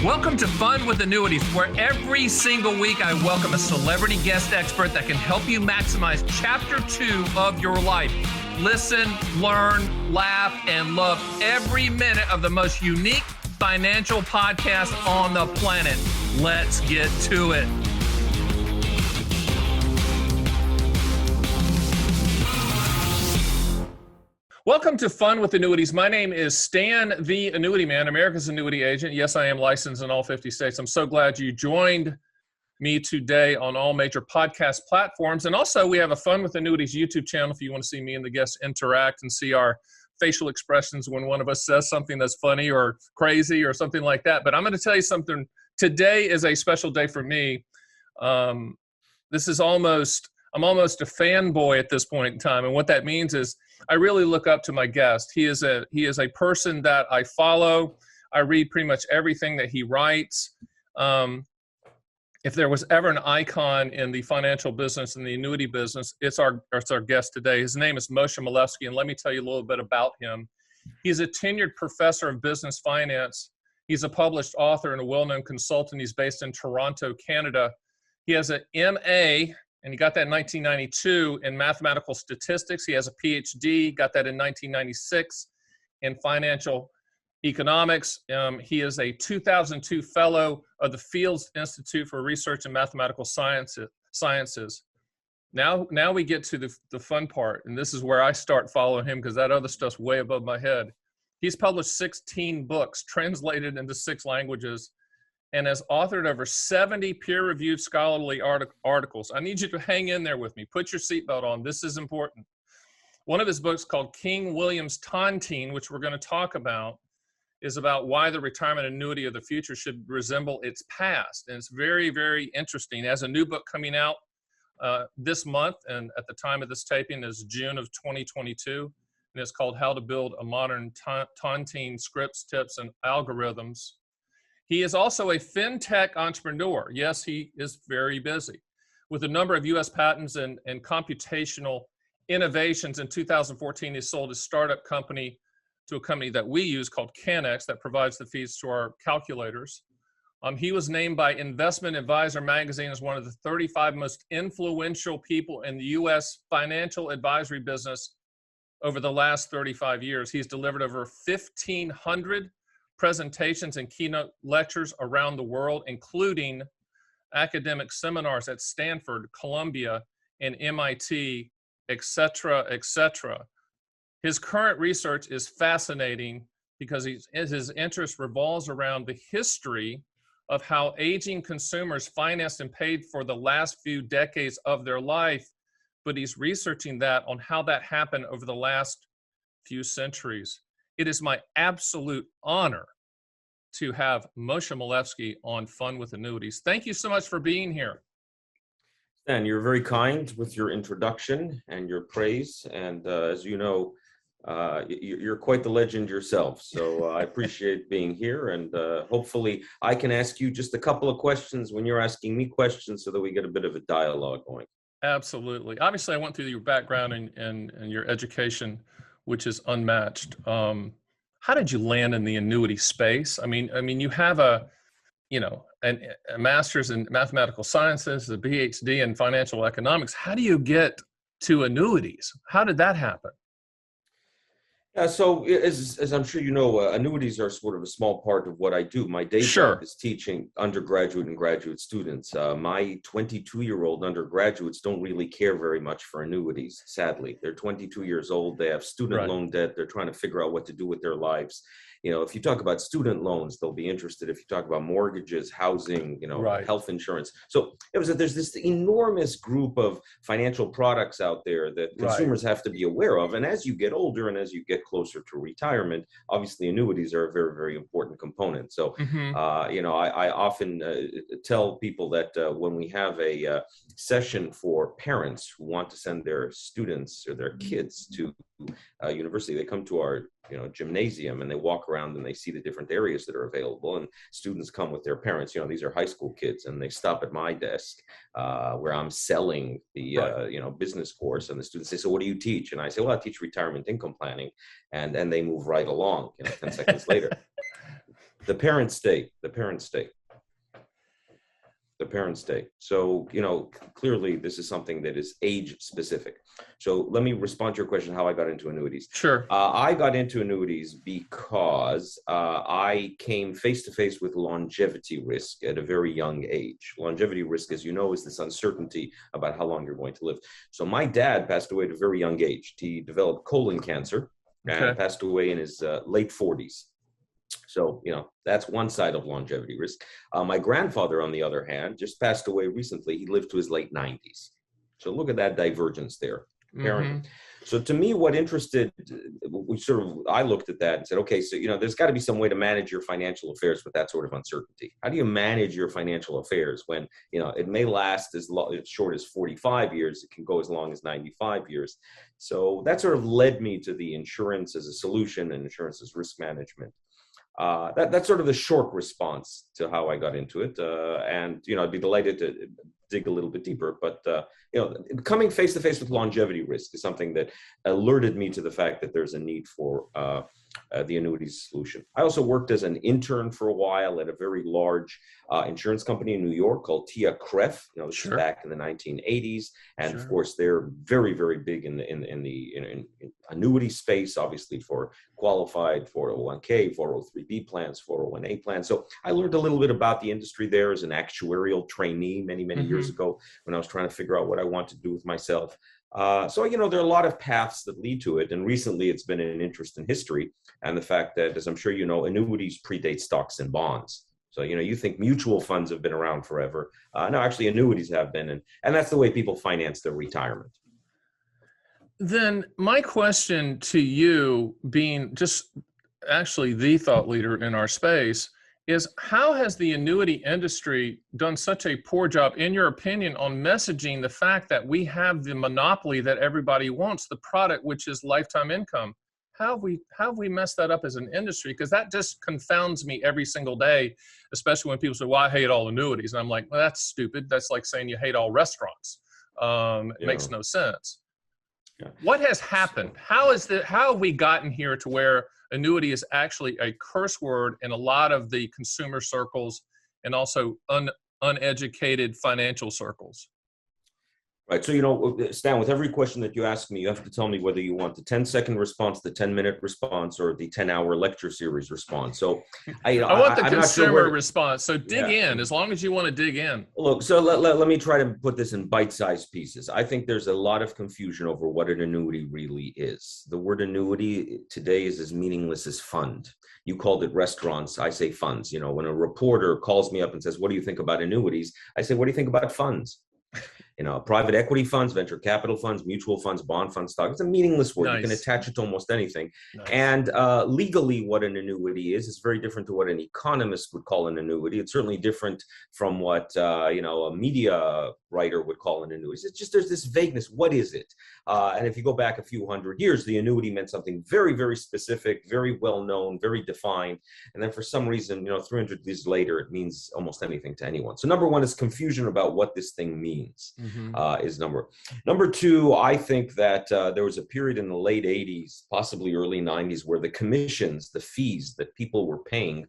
Welcome to Fun With Annuities, where every single week I welcome a celebrity guest expert that can help you maximize Chapter 2 of your life. Listen, learn, laugh, and love every minute of the most unique financial podcast on the planet. Let's get to it. Welcome to Fun with Annuities. My name is Stan, the Annuity Man, America's Annuity Agent. Yes, I am licensed in all 50 states. I'm so glad you joined me today on all major podcast platforms. And also, we have a Fun with Annuities YouTube channel if you want to see me and the guests interact and see our facial expressions when one of us says something that's funny or crazy or something like that. But I'm going to tell you something. Today is a special day for me. This is I'm almost a fanboy at this point in time. And what that means is I really look up to my guest. He is a person that I follow. I read pretty much everything that he writes. If there was ever an icon in the financial business and the annuity business, it's our guest today. His name is Moshe Milevsky, and let me tell you a little bit about him. He's a tenured professor of business finance. He's a published author and a well-known consultant. He's based in Toronto, Canada. He has an MA, and he got that in 1992 in mathematical statistics. He has a PhD, got that in 1996 in financial economics. He is a 2002 fellow of the Fields Institute for Research in Mathematical Sciences. Now we get to the fun part, and this is where I start following him because that other stuff's way above my head. He's published 16 books, translated into 6 languages, and has authored over 70 peer-reviewed scholarly articles. I need you to hang in there with me. Put your seatbelt on. This is important. One of his books called King William's Tontine, which we're going to talk about, is about why the retirement annuity of the future should resemble its past. And it's very, very interesting. He has a new book coming out this month, and at the time of this taping is June of 2022. And it's called How to Build a Modern Tontine Scripts, Tips, and Algorithms. He is also a fintech entrepreneur. Yes, he is very busy. With a number of U.S. patents and computational innovations, in 2014, he sold his startup company to a company that we use called Canex that provides the feeds to our calculators. He was named by Investment Advisor magazine as one of the 35 most influential people in the U.S. financial advisory business over the last 35 years. He's delivered over 1,500 presentations and keynote lectures around the world, including academic seminars at Stanford, Columbia, and MIT, etc., etc. His current research is fascinating because his interest revolves around the history of how aging consumers financed and paid for the last few decades of their life, but he's researching that on how that happened over the last few centuries. It is my absolute honor to have Moshe Milevsky on Fun with Annuities. Thank you so much for being here. And you're very kind with your introduction and your praise. And as you know, you're quite the legend yourself. So I appreciate being here. And hopefully I can ask you just a couple of questions when you're asking me questions so that we get a bit of a dialogue going. Absolutely. Obviously, I went through your background and your education, which is unmatched. How did you land in the annuity space? I mean, you have a master's in mathematical sciences, a PhD in financial economics. How do you get to annuities? How did that happen? Yeah, so as I'm sure you know, annuities are sort of a small part of what I do. My day job is teaching undergraduate and graduate students. My 22-year-old undergraduates don't really care very much for annuities, sadly. They're 22 years old. They have student loan debt. They're trying to figure out what to do with their lives. You know, if you talk about student loans, they'll be interested. If you talk about mortgages, housing, health insurance. So there's this enormous group of financial products out there that consumers have to be aware of. And as you get older and as you get closer to retirement, obviously annuities are a very, very important component. So, I often tell people that when we have a session for parents who want to send their students or their kids to university, they come to our gymnasium and they walk around and they see the different areas that are available, and students come with their parents. These are high school kids, and they stop at my desk where I'm selling the business course, and the students say, "So what do you teach?" And I say, "Well, I teach retirement income planning," and they move right along 10 seconds later. The parent state, the parent state. The parent state. So, clearly this is something that is age specific. So let me respond to your question, how I got into annuities. Sure. I got into annuities because I came face to face with longevity risk at a very young age. Longevity risk, as you know, is this uncertainty about how long you're going to live. So my dad passed away at a very young age. He developed colon cancer and passed away in his late 40s. So, that's one side of longevity risk. My grandfather, on the other hand, just passed away recently. He lived to his late 90s. So look at that divergence there. So to me, what interested, I looked at that and said, okay, so, there's got to be some way to manage your financial affairs with that sort of uncertainty. How do you manage your financial affairs when, it may last as short as 45 years, it can go as long as 95 years. So that sort of led me to the insurance as a solution and insurance as risk management. That's sort of the short response to how I got into it. And, I'd be delighted to dig a little bit deeper. But, coming face to face with longevity risk is something that alerted me to the fact that there's a need for the annuities solution. I also worked as an intern for a while at a very large insurance company in New York called TIA-CREF. This is back in the 1980s. And of course, they're very, very big in the annuity space, obviously for qualified 401k, 403b plans, 401a plans. So I learned a little bit about the industry there as an actuarial trainee many, many years ago when I was trying to figure out what I want to do with myself. So, there are a lot of paths that lead to it. And recently it's been an interest in history and the fact that, as I'm sure you know, annuities predate stocks and bonds. So, you think mutual funds have been around forever. No, actually annuities have been. And that's the way people finance their retirement. Then my question to you, being just actually the thought leader in our space, is how has the annuity industry done such a poor job, in your opinion, on messaging the fact that we have the monopoly that everybody wants, the product, which is lifetime income? How have we messed that up as an industry? Because that just confounds me every single day, especially when people say, well, I hate all annuities. And I'm like, well, that's stupid. That's like saying you hate all restaurants. It makes no sense. Yeah. What has happened? How have we gotten here to where annuity is actually a curse word in a lot of the consumer circles and also uneducated financial circles? Right. So, Stan, with every question that you ask me, you have to tell me whether you want the 10-second response, the 10-minute response, or the 10-hour lecture series response. So I want the consumer response. So dig in, as long as you want to dig in. Look, so let me try to put this in bite-sized pieces. I think there's a lot of confusion over what an annuity really is. The word annuity today is as meaningless as fund. You called it restaurants. I say funds. When a reporter calls me up and says, what do you think about annuities? I say, what do you think about funds? Private equity funds, venture capital funds, mutual funds, bond funds, stock. It's a meaningless word. Nice. You can attach it to almost anything. Nice. And legally, what an annuity is very different to what an economist would call an annuity. It's certainly different from what, a media writer would call an annuity. It's just there's this vagueness. What is it? And if you go back a few hundred years, the annuity meant something very, very specific, very well known, very defined. And then for some reason, 300 years later, it means almost anything to anyone. So number one is confusion about what this thing means. Is number two. I think that there was a period in the late 80s, possibly early 90s, where the commissions, the fees that people were paying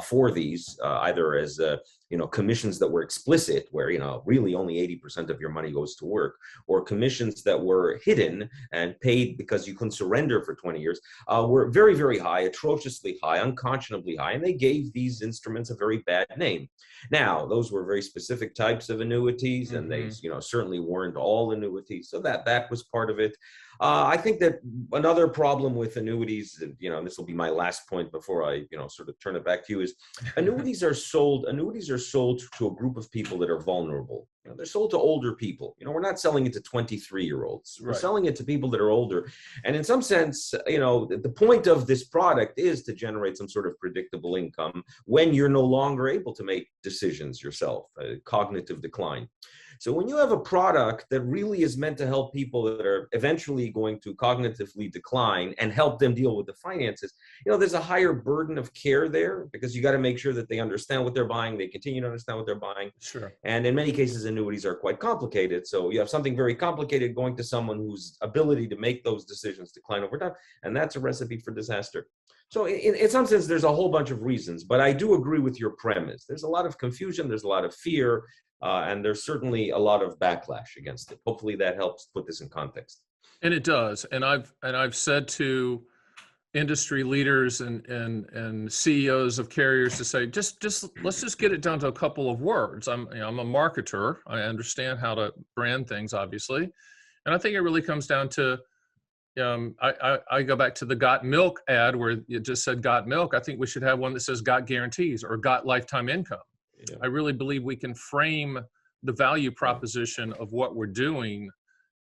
for these, either as commissions that were explicit, where really only 80% of your money goes to work, or commissions that were hidden and paid because you couldn't surrender for 20 years, were very, very high, atrociously high, unconscionably high, and they gave these instruments a very bad name. Now, those were very specific types of annuities, and they certainly weren't all annuities, so that was part of it. I think that another problem with annuities, and this will be my last point before I sort of turn it back to you, is annuities are sold to a group of people that are vulnerable. They're sold to older people. We're not selling it to 23-year-olds. We're selling it to people that are older. And in some sense, the point of this product is to generate some sort of predictable income when you're no longer able to make decisions yourself, cognitive decline. So when you have a product that really is meant to help people that are eventually going to cognitively decline and help them deal with the finances, there's a higher burden of care there, because you got to make sure that they understand what they're buying, they continue to understand what they're buying. Sure. And in many cases, annuities are quite complicated. So you have something very complicated going to someone whose ability to make those decisions decline over time, and that's a recipe for disaster. So in some sense, there's a whole bunch of reasons, but I do agree with your premise. There's a lot of confusion, there's a lot of fear, and there's certainly a lot of backlash against it. Hopefully that helps put this in context. And it does. And I've said to industry leaders and CEOs of carriers to say, just let's just get it down to a couple of words. I'm a marketer. I understand how to brand things, obviously. And I think it really comes down to, I go back to the Got Milk ad where it just said Got Milk. I think we should have one that says Got Guarantees or Got Lifetime Income. Yeah. I really believe we can frame the value proposition of what we're doing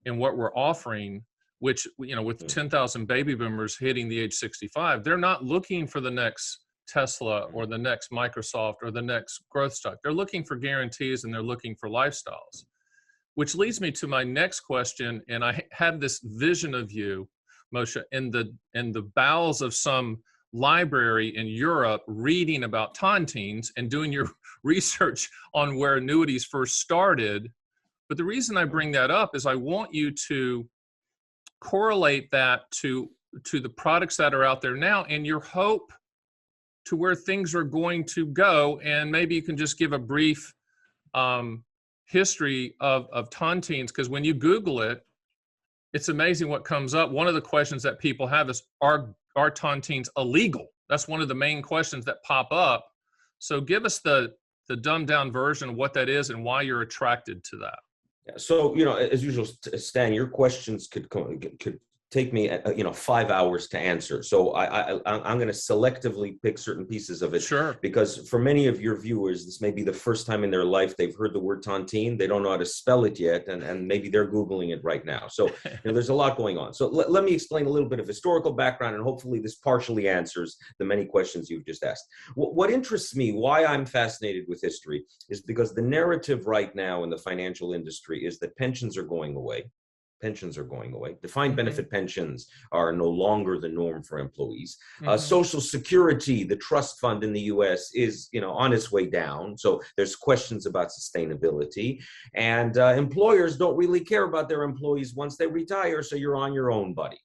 and what we're offering, which, with 10,000 baby boomers hitting the age 65, they're not looking for the next Tesla or the next Microsoft or the next growth stock. They're looking for guarantees and they're looking for lifestyles. Which leads me to my next question, and I have this vision of you, Moshe, in the bowels of some library in Europe, reading about tontines and doing your research on where annuities first started. But the reason I bring that up is I want you to correlate that to the products that are out there now and your hope to where things are going to go. And maybe you can just give a brief history of tontines, because when you Google it, it's amazing what comes up. One of the questions that people have is, are tontines illegal? That's one of the main questions that pop up. So give us the dumbed down version of what that is and why you're attracted to that. So, as usual, Stan, your questions could take me, 5 hours to answer. So I'm going to selectively pick certain pieces of it. Sure. Because for many of your viewers, this may be the first time in their life they've heard the word tontine. They don't know how to spell it yet, and maybe they're Googling it right now. So there's a lot going on. So let me explain a little bit of historical background, and hopefully this partially answers the many questions you've just asked. What interests me, why I'm fascinated with history, is because the narrative right now in the financial industry is that pensions are going away. Pensions are going away. Defined benefit pensions are no longer the norm for employees. Social Security, the trust fund in the U.S. is, on its way down. So there's questions about sustainability. And employers don't really care about their employees once they retire, so you're on your own, buddy.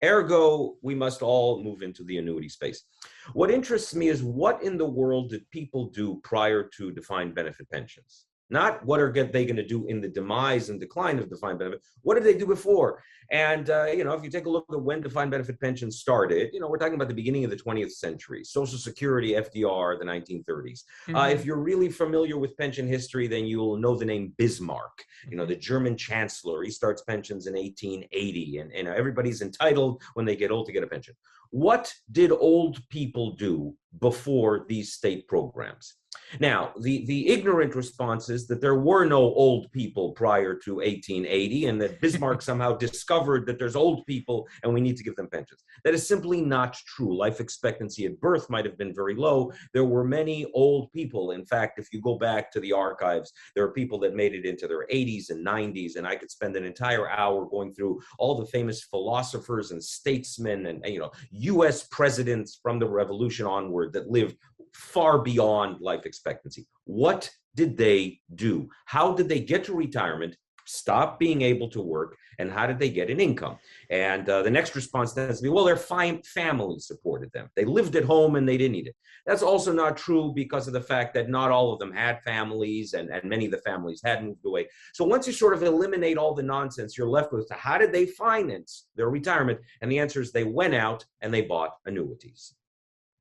Ergo, we must all move into the annuity space. What interests me is, what in the world did people do prior to defined benefit pensions? Not what are they going to do in the demise and decline of defined benefit. What did they do before? And, if you take a look at when defined benefit pensions started, we're talking about the beginning of the 20th century. Social Security, FDR, the 1930s. If you're really familiar with pension history, then you'll know the name Bismarck, the German chancellor. He starts pensions in 1880, and everybody's entitled when they get old to get a pension. What did old people do before these state programs? Now, the ignorant response is that there were no old people prior to 1880, and that Bismarck somehow discovered that there's old people and we need to give them pensions. That is simply not true. Life expectancy at birth might have been very low. There were many old people. In fact, if you go back to the archives, there are people that made it into their 80s and 90s, and I could spend an entire hour going through all the famous philosophers and statesmen and U.S. presidents from the Revolution onward that lived far beyond life expectancy. What did they do? How did they get to retirement, stop being able to work, and how did they get an income? And the next response tends to be, well, their family supported them. They lived at home and they didn't need it. That's also not true, because of the fact that not all of them had families, and many of the families had moved away. So once you sort of eliminate all the nonsense, you're left with, how did they finance their retirement? And the answer is, they went out and they bought annuities.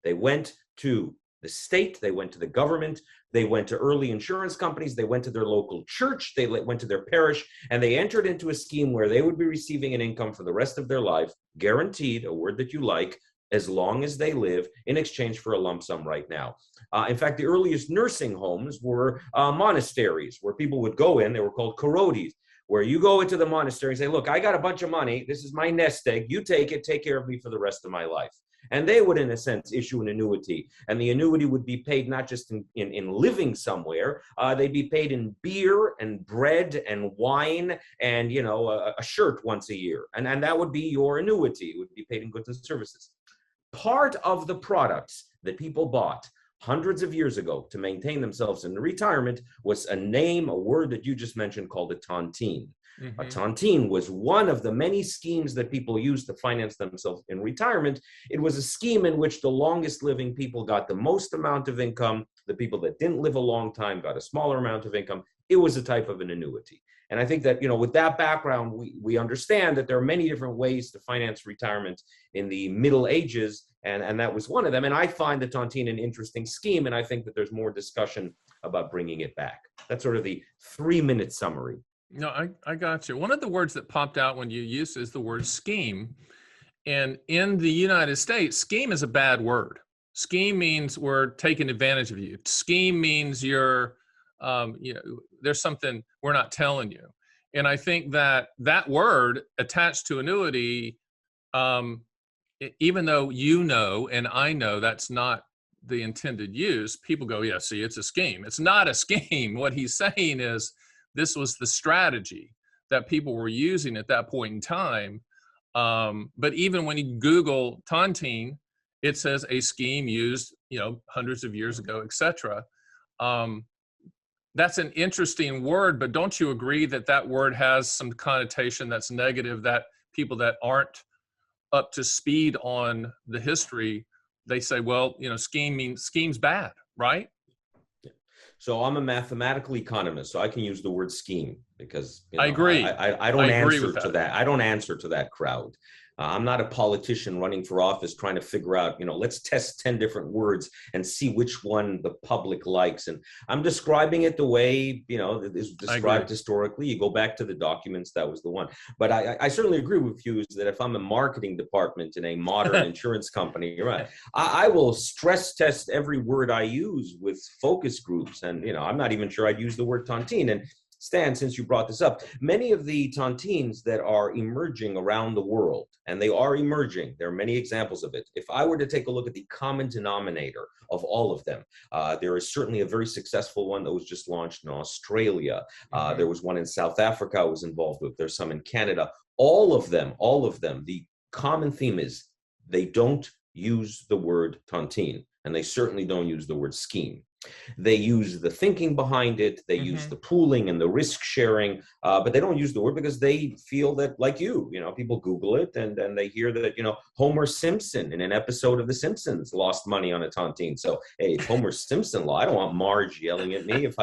They went to the state, they went to the government, they went to early insurance companies, they went to their local church, they went to their parish, and they entered into a scheme where they would be receiving an income for the rest of their life, guaranteed, a word that you like, as long as they live, in exchange for a lump sum right now. In fact, the earliest nursing homes were monasteries where people would go in. They were called korodis, where you go into the monastery and say, look, I got a bunch of money. This is my nest egg. You take it, take care of me for the rest of my life. And they would, in a sense, issue an annuity. And the annuity would be paid not just in living somewhere, they'd be paid in beer and bread and wine and, you know, a shirt once a year. And that would be your annuity. It would be paid in goods and services. Part of the products that people bought hundreds of years ago to maintain themselves in retirement was a name, a word that you just mentioned called a tontine. Mm-hmm. A tontine was one of the many schemes that people used to finance themselves in retirement. It was a scheme in which the longest living people got the most amount of income. The people that didn't live a long time got a smaller amount of income. It was a type of an annuity. And I think that, you know, with that background, we understand that there are many different ways to finance retirement in the Middle Ages, and that was one of them. And I find the tontine an interesting scheme, and I think that there's more discussion about bringing it back. That's sort of the 3-minute summary. No, I got you. One of the words that popped out when you used is the word scheme. And in the United States, scheme is a bad word. Scheme means we're taking advantage of you. Scheme means you're, you know, there's something we're not telling you. And I think that that word attached to annuity, even though you know and I know that's not the intended use, people go, yeah, see, it's a scheme. It's not a scheme. What he's saying is this was the strategy that people were using at that point in time. But even when you Google tontine, it says a scheme used, you know, hundreds of years ago, et cetera. That's an interesting word, but don't you agree that that word has some connotation that's negative, that people that aren't up to speed on the history, they say, well, you know, scheme's bad, right? So I'm a mathematical economist, so I can use the word scheme because, you know, I agree. I don't answer to that. I don't answer to that crowd. I'm not a politician running for office trying to figure out, you know, let's test 10 different words and see which one the public likes. And I'm describing it the way, you know, it is described historically. You go back to the documents, that was the one. But I certainly agree with you that if I'm a marketing department in a modern insurance company, you're right, I will stress test every word I use with focus groups. And, you know, I'm not even sure I'd use the word tontine. And Stan, since you brought this up, many of the tontines that are emerging around the world, and they are emerging, there are many examples of it. If I were to take a look at the common denominator of all of them, there is certainly a very successful one that was just launched in Australia. There was one in South Africa I was involved with. There's some in Canada. All of them, the common theme is they don't use the word tontine, and they certainly don't use the word scheme. They use the thinking behind it. They use the pooling and the risk sharing, but they don't use the word because they feel that, like you know, people Google it and they hear that, you know, Homer Simpson in an episode of The Simpsons lost money on a tontine. So, hey, it's Homer Simpson law. I don't want Marge yelling at me if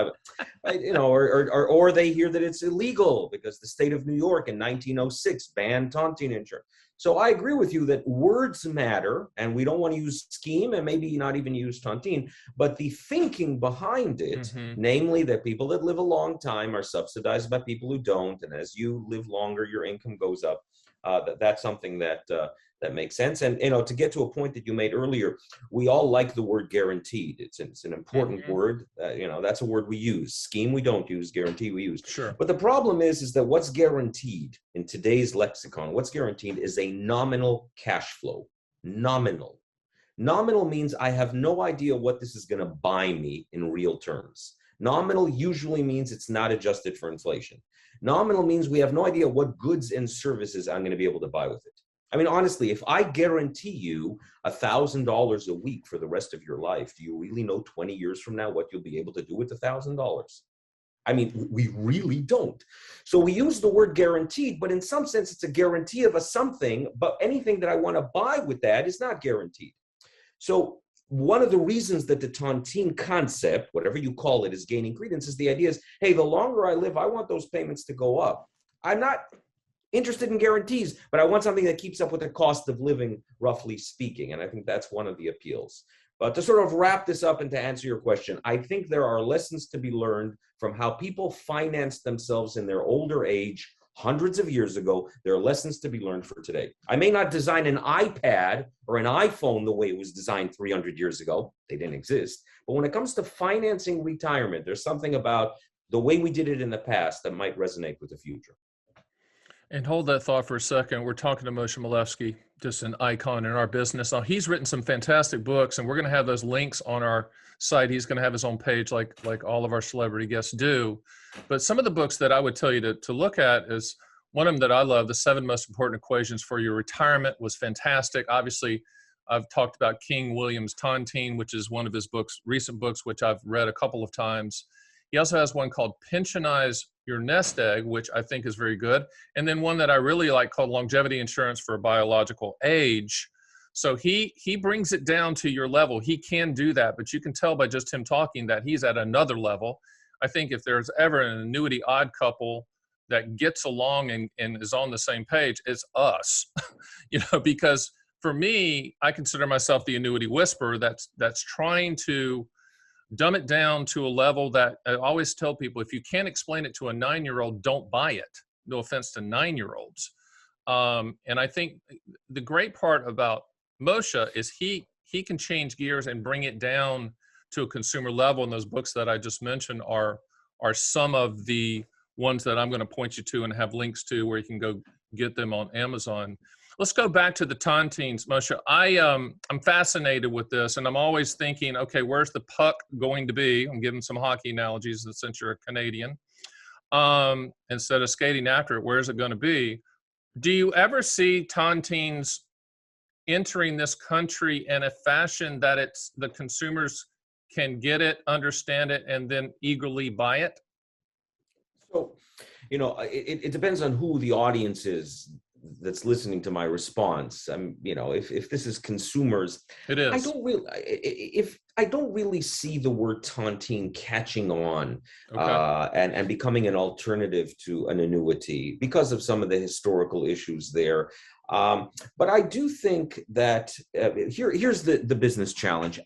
you know, or they hear that it's illegal because the state of New York in 1906 banned tontine insurance. So I agree with you that words matter, and we don't want to use scheme and maybe not even use tontine, but the thinking behind it, namely that people that live a long time are subsidized by people who don't, and as you live longer, your income goes up. That's something that makes sense. And, you know, to get to a point that you made earlier, we all like the word guaranteed. It's an important word. You know, that's a word we use. Scheme we don't use, guarantee we use. Sure. But the problem is that what's guaranteed in today's lexicon, what's guaranteed is a nominal cash flow. Nominal. Nominal means I have no idea what this is going to buy me in real terms. Nominal usually means it's not adjusted for inflation. Nominal means we have no idea what goods and services I'm going to be able to buy with it. I mean, honestly, if I guarantee you $1,000 a week for the rest of your life, do you really know 20 years from now what you'll be able to do with $1,000? I mean, we really don't. So we use the word guaranteed, but in some sense, it's a guarantee of a something, but anything that I want to buy with that is not guaranteed. So one of the reasons that the tontine concept, whatever you call it, is gaining credence is the idea is, hey, the longer I live, I want those payments to go up. I'm not interested in guarantees, but I want something that keeps up with the cost of living, roughly speaking. And I think that's one of the appeals. But to sort of wrap this up and to answer your question, I think there are lessons to be learned from how people finance themselves in their older age hundreds of years ago. There are lessons to be learned for today. I may not design an iPad or an iPhone the way it was designed 300 years ago. They didn't exist. But when it comes to financing retirement, there's something about the way we did it in the past that might resonate with the future. And hold that thought for a second. We're talking to Moshe Milevsky, just an icon in our business. Now, he's written some fantastic books, and we're going to have those links on our site. He's going to have his own page like all of our celebrity guests do. But some of the books that I would tell you to look at is one of them that I love, The 7 Most Important Equations for Your Retirement, was fantastic. Obviously, I've talked about King William's Tontine, which is one of his books, recent books, which I've read a couple of times. He also has one called Pensionize Your Nest Egg, which I think is very good. And then one that I really like called Longevity Insurance for Biological Age. So he brings it down to your level. He can do that, but you can tell by just him talking that he's at another level. I think if there's ever an annuity odd couple that gets along and is on the same page, it's us, because for me, I consider myself the annuity whisperer that's trying to dumb it down to a level that I always tell people, if you can't explain it to a 9-year-old, don't buy it. No offense to 9-year-olds. And I think the great part about Moshe is he can change gears and bring it down to a consumer level. And those books that I just mentioned are some of the ones that I'm going to point you to and have links to where you can go get them on Amazon. Let's go back to the tontines, Moshe. I'm fascinated with this, and I'm always thinking, okay, where's the puck going to be? I'm giving some hockey analogies since you're a Canadian. Instead of skating after it, where's it going to be? Do you ever see tontines entering this country in a fashion that the consumers can get it, understand it, and then eagerly buy it? So, it depends on who the audience is that's listening to my response. If this is consumers, it is. I don't really see the word tontine catching on, okay. and becoming an alternative to an annuity because of some of the historical issues there. But I do think that here's the business challenge.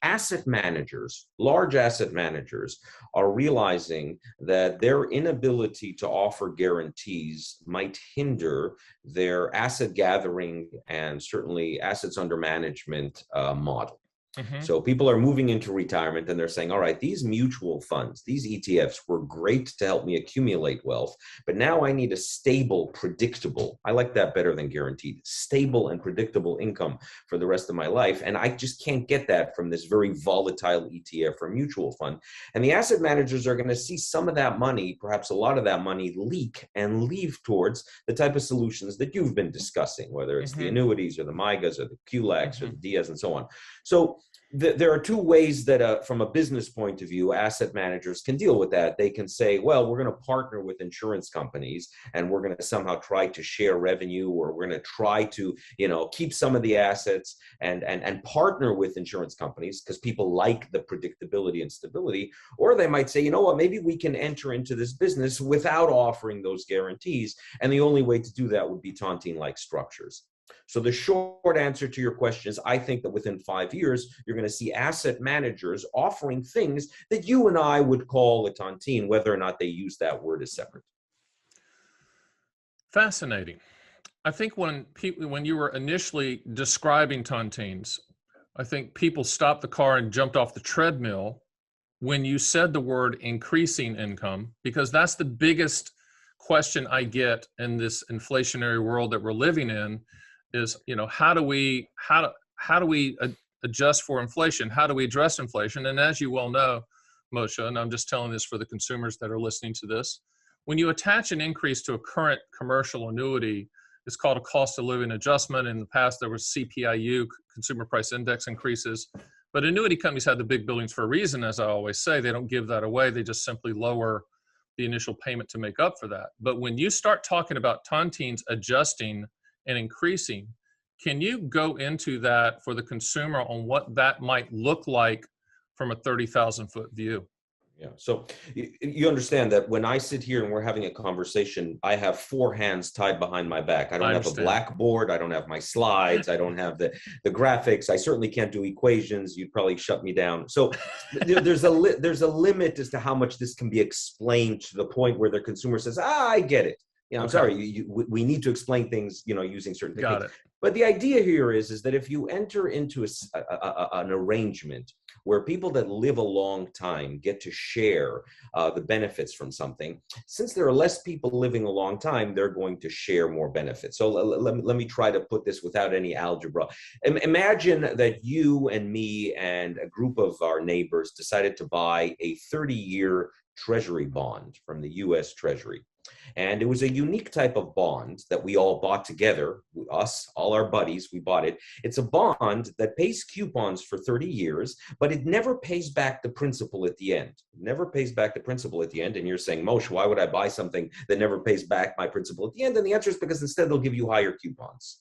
Large asset managers are realizing that their inability to offer guarantees might hinder their asset gathering and certainly assets under management model. Mm-hmm. So people are moving into retirement and they're saying, all right, these mutual funds, these ETFs were great to help me accumulate wealth, but now I need a stable, predictable, I like that better than guaranteed, stable and predictable income for the rest of my life. And I just can't get that from this very volatile ETF or mutual fund. And the asset managers are going to see some of that money, perhaps a lot of that money, leak and leave towards the type of solutions that you've been discussing, whether it's the annuities or the MIGAs or the QLACs or the DIAs and so on. So there are two ways that from a business point of view, asset managers can deal with that. They can say, well, we're going to partner with insurance companies and we're going to somehow try to share revenue, or we're going to try to, keep some of the assets and partner with insurance companies because people like the predictability and stability. Or they might say, you know what, maybe we can enter into this business without offering those guarantees. And the only way to do that would be tontine-like structures. So the short answer to your question is, I think that within 5 years, you're going to see asset managers offering things that you and I would call a tontine, whether or not they use that word is separate. Fascinating. I think when you were initially describing tontines, I think people stopped the car and jumped off the treadmill when you said the word increasing income, because that's the biggest question I get in this inflationary world that we're living in. Is, how do we adjust for inflation? How do we address inflation? And as you well know, Moshe, and I'm just telling this for the consumers that are listening to this, when you attach an increase to a current commercial annuity, it's called a cost of living adjustment. In the past, there was CPIU, Consumer Price Index increases, but annuity companies have the big buildings for a reason. As I always say, they don't give that away. They just simply lower the initial payment to make up for that. But when you start talking about tontines adjusting and increasing, can you go into that for the consumer on what that might look like from a 30,000-foot view? Yeah. So you understand that when I sit here and we're having a conversation, I have 4 hands tied behind my back. I don't have a blackboard. I don't have my slides. I don't have the graphics. I certainly can't do equations. You'd probably shut me down. So there's a limit as to how much this can be explained to the point where the consumer says, I get it. I'm sorry, we need to explain things, using certain techniques. Got it. But the idea here is that if you enter into an arrangement where people that live a long time get to share the benefits from something. Since there are less people living a long time, they're going to share more benefits. So let me try to put this without any algebra. Imagine that you and me and a group of our neighbors decided to buy a 30-year Treasury bond from the US Treasury. And it was a unique type of bond that we all bought together, us, all our buddies, we bought it. It's a bond that pays coupons for 30 years, but it never pays back the principal at the end. It never pays back the principal at the end. And you're saying, Moshe, why would I buy something that never pays back my principal at the end? And the answer is because instead they'll give you higher coupons.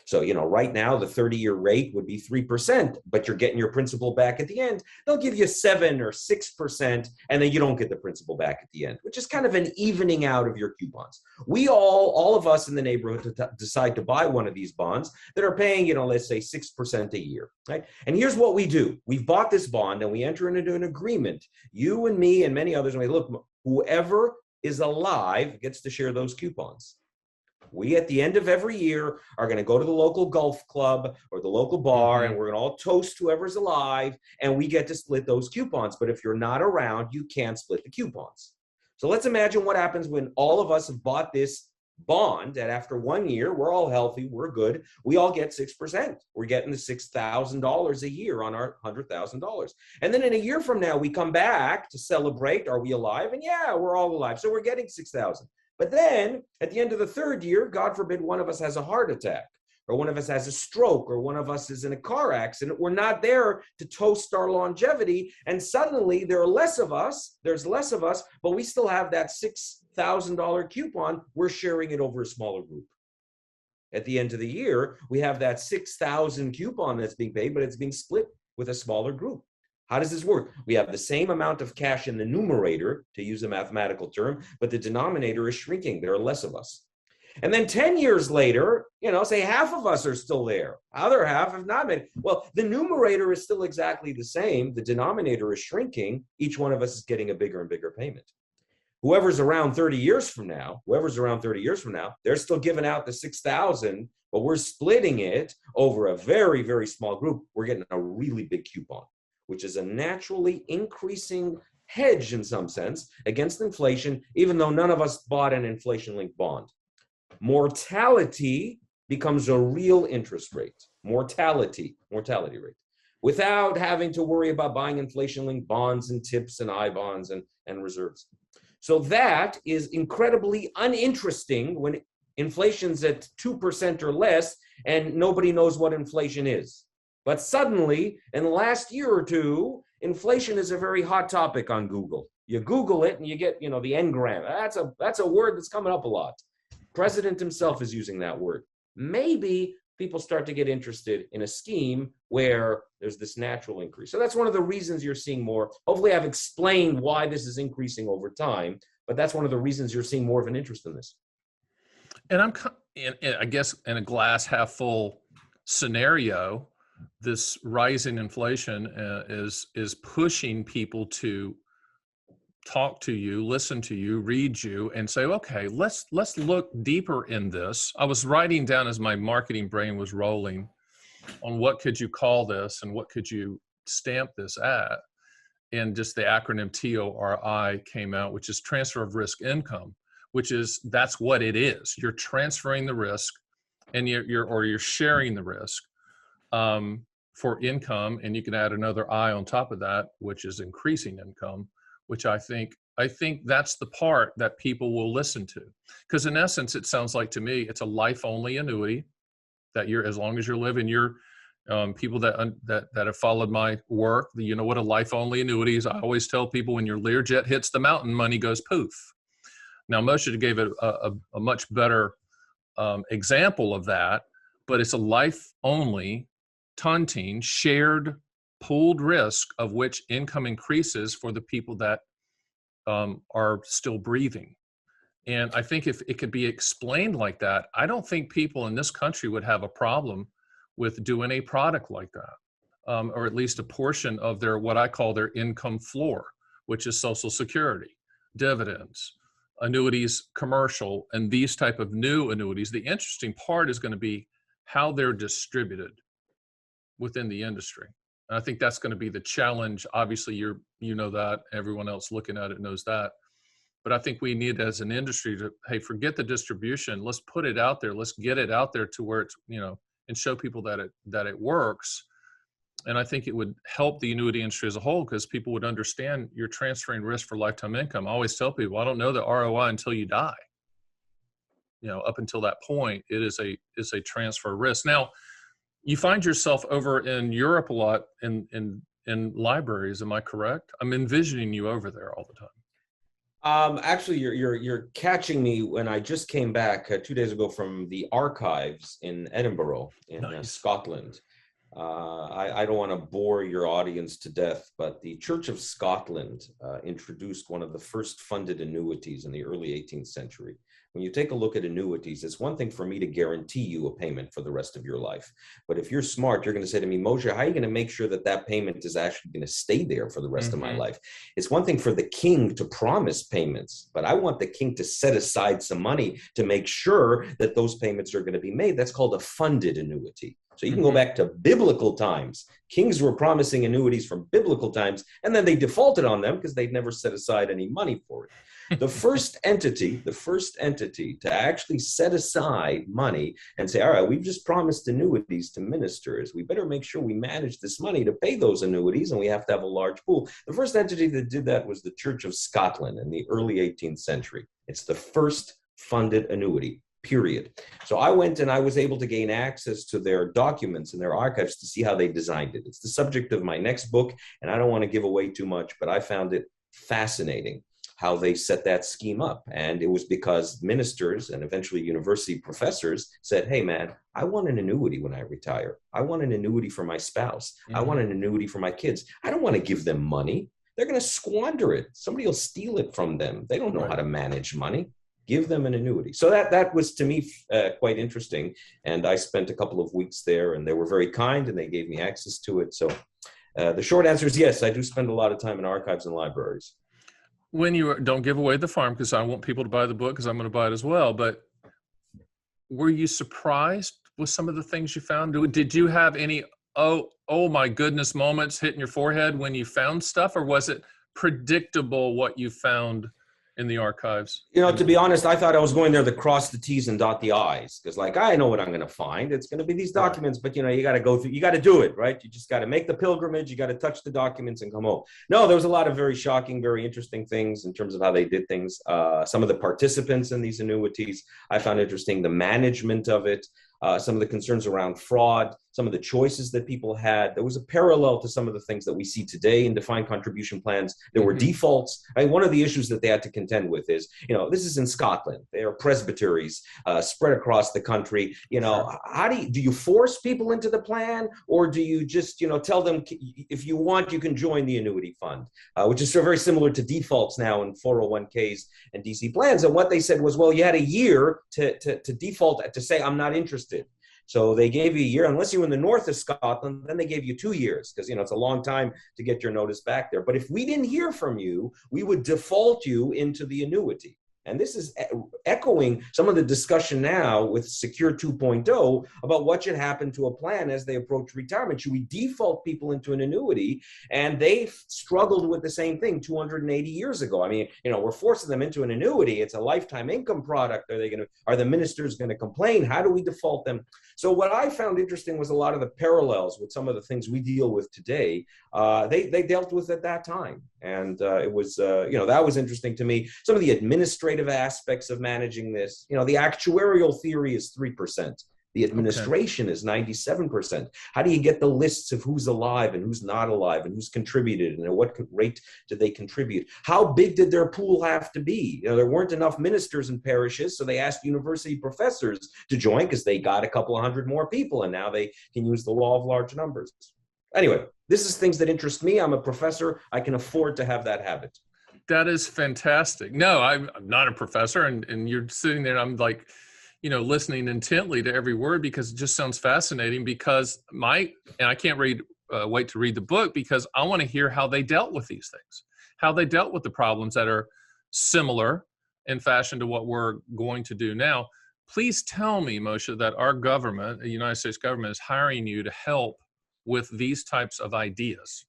So, right now the 30-year rate would be 3%, but you're getting your principal back at the end. They'll give you 7 or 6%, and then you don't get the principal back at the end, which is kind of an evening out of your coupons. We all of us in the neighborhood decide to buy one of these bonds that are paying, let's say 6% a year, right? And here's what we do. We've bought this bond and we enter into an agreement, you and me and many others, and we look, whoever is alive gets to share those coupons. We, at the end of every year, are going to go to the local golf club or the local bar, and we're going to all toast whoever's alive, and we get to split those coupons. But if you're not around, you can't split the coupons. So let's imagine what happens when all of us have bought this bond, and after 1 year, we're all healthy, we're good, we all get 6%. We're getting the $6,000 a year on our $100,000. And then in a year from now, we come back to celebrate. Are we alive? And yeah, we're all alive. So we're getting 6,000. But then at the end of the third year, God forbid, one of us has a heart attack, or one of us has a stroke, or one of us is in a car accident. We're not there to toast our longevity. And suddenly there's less of us, but we still have that $6,000 coupon. We're sharing it over a smaller group. At the end of the year, we have that 6,000 coupon that's being paid, but it's being split with a smaller group. How does this work? We have the same amount of cash in the numerator, to use a mathematical term, but the denominator is shrinking. There are less of us. And then 10 years later, say half of us are still there. Other half have not been. Well, the numerator is still exactly the same. The denominator is shrinking. Each one of us is getting a bigger and bigger payment. Whoever's around 30 years from now, they're still giving out the 6,000, but we're splitting it over a very, very small group. We're getting a really big coupon, which is a naturally increasing hedge in some sense against inflation, even though none of us bought an inflation-linked bond. Mortality becomes a real interest rate, mortality rate, without having to worry about buying inflation-linked bonds and tips and I-bonds and reserves. So that is incredibly uninteresting when inflation's at 2% or less and nobody knows what inflation is. But suddenly, in the last year or two, inflation is a very hot topic on Google. You Google it and you get, the engram. That's a word that's coming up a lot. President himself is using that word. Maybe people start to get interested in a scheme where there's this natural increase. So that's one of the reasons you're seeing more. Hopefully I've explained why this is increasing over time, but that's one of the reasons you're seeing more of an interest in this. And I guess in a glass half full scenario, this rising inflation is pushing people to talk to you, listen to you, read you, and say, okay, let's look deeper in this. I was writing down as my marketing brain was rolling on what could you call this and what could you stamp this at. And just the acronym TORI came out, which is transfer of risk income, that's what it is. You're transferring the risk and you're sharing the risk for income, and you can add another I on top of that, which is increasing income, which I think that's the part that people will listen to. Because in essence, it sounds like to me, it's a life-only annuity that as long as you're living, people that have followed my work, you know what a life-only annuity is. I always tell people when your Learjet hits the mountain, money goes poof. Now, Moshe gave it a much better example of that, but it's a life-only tontine, shared pooled risk of which income increases for the people that are still breathing. And I think if it could be explained like that, I don't think people in this country would have a problem with doing a product like that, or at least a portion of what I call their income floor, which is Social Security, dividends, annuities, commercial, and these type of new annuities. The interesting part is going to be how they're distributed within the industry. And I think that's going to be the challenge. Obviously, you know that, everyone else looking at it knows that. But I think we need as an industry to, hey, forget the distribution. Let's put it out there. Let's get it out there to where it's, and show people that it works. And I think it would help the annuity industry as a whole, because people would understand you're transferring risk for lifetime income. I always tell people, I don't know the ROI until you die. Up until that point, it is a transfer risk. Now, you find yourself over in Europe a lot in libraries. Am I correct? I'm envisioning you over there all the time. Actually, you're catching me when I just came back 2 days ago from the archives in Edinburgh, in Nice. Scotland. I don't want to bore your audience to death, but the Church of Scotland introduced one of the first funded annuities in the early 18th century. When you take a look at annuities, it's one thing for me to guarantee you a payment for the rest of your life. But if you're smart, you're going to say to me, Moshe, how are you going to make sure that that payment is actually going to stay there for the rest of my life? It's one thing for the king to promise payments, but I want the king to set aside some money to make sure that those payments are going to be made. That's called a funded annuity. So you can go back to biblical times. Kings were promising annuities from biblical times, and then they defaulted on them because they'd never set aside any money for it. The first entity to actually set aside money and say, all right, we've just promised annuities to ministers. We better make sure we manage this money to pay those annuities, and we have to have a large pool. The first entity that did that was the Church of Scotland in the early 18th century. It's the first funded annuity. Period. So I went and I was able to gain access to their documents and their archives to see how they designed it. It's the subject of my next book, and I don't want to give away too much, but I found it fascinating how they set that scheme up. And it was because ministers and eventually university professors said, hey, man, I want an annuity when I retire. I want an annuity for my spouse. I want an annuity for my kids. I don't want to give them money. They're going to squander it. Somebody will steal it from them. They don't know how to manage money. Give them an annuity. So that was, to me, quite interesting. And I spent a couple of weeks there, and they were very kind, and they gave me access to it. So the short answer is yes, I do spend a lot of time in archives and libraries. When you don't give away the farm, because I want people to buy the book, because I'm going to buy it as well. But were you surprised with some of the things you found? Did you have any, oh my goodness moments hitting your forehead when you found stuff, or was it predictable what you found in the archives? To be honest, I thought I was going there to cross the T's and dot the I's, because I know what I'm going to find. It's going to be these documents, but you got to go through, you got to do it, right? You just got to make the pilgrimage. You got to touch the documents and come home. No, there was a lot of very shocking, very interesting things in terms of how they did things. Some of the participants in these annuities, I found interesting, the management of it. Some of the concerns around fraud, some of the choices that people had. There was a parallel to some of the things that we see today in defined contribution plans. There were defaults. One of the issues that they had to contend with is, this is in Scotland. They are presbyteries spread across the country. How do you force people into the plan, or do you just, tell them if you want, you can join the annuity fund, which is so very similar to defaults now in 401ks and DC plans. And what they said was, well, you had a year to default, to say, I'm not interested. So they gave you a year, unless you were in the north of Scotland, then they gave you 2 years, because, it's a long time to get your notice back there. But if we didn't hear from you, we would default you into the annuity. And this is echoing some of the discussion now with Secure 2.0 about what should happen to a plan as they approach retirement. Should we default people into an annuity? And they struggled with the same thing 280 years ago. I mean, we're forcing them into an annuity. It's a lifetime income product. Are the ministers going to complain? How do we default them? So what I found interesting was a lot of the parallels with some of the things we deal with today. They dealt with at that time. And it was, that was interesting to me. Some of the administrative aspects of managing this, the actuarial theory is 3%. The administration is 97%. How do you get the lists of who's alive and who's not alive and who's contributed and at what rate did they contribute? How big did their pool have to be? There weren't enough ministers in parishes, so they asked university professors to join because they got a couple of hundred more people, and now they can use the law of large numbers. Anyway, this is things that interest me. I'm a professor. I can afford to have that habit. That is fantastic. No, I'm not a professor, and you're sitting there and I'm like, listening intently to every word, because it just sounds fascinating, because and I can't wait to read the book, because I want to hear how they dealt with these things, how they dealt with the problems that are similar in fashion to what we're going to do now. Please tell me, Moshe, that our government, the United States government, is hiring you to help with these types of ideas?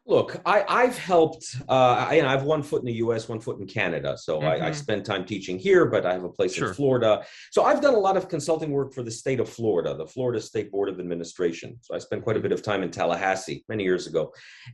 Look, I've helped, I have one foot in the US, one foot in Canada. So I Mm-hmm. spend time teaching here, but I have a place in Sure. Florida. So I've done a lot of consulting work for the state of Florida, the Florida State Board of Administration. So I spent quite a bit of time in Tallahassee many years ago.